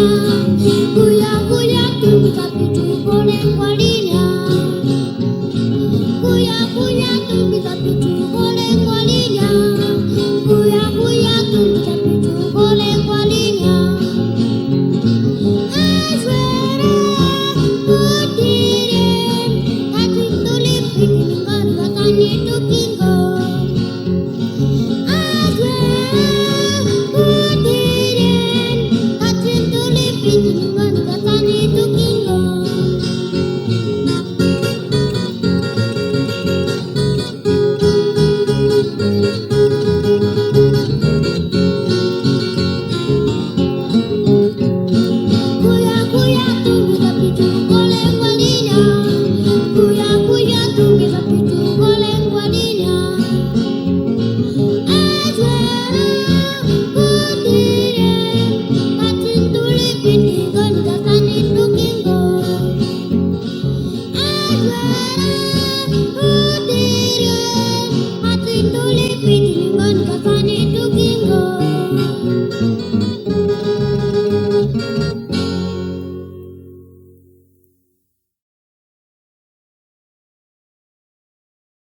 Kuya kuya tunggu tapi boleh walinya. Kuya kuya tunggu tapi boleh walinya. Kuya kuya tunggu tapi boleh walinya. Aswara kudiren hati tulip ingin katanya itu kiko. Aswara kudiren hati tulip ingin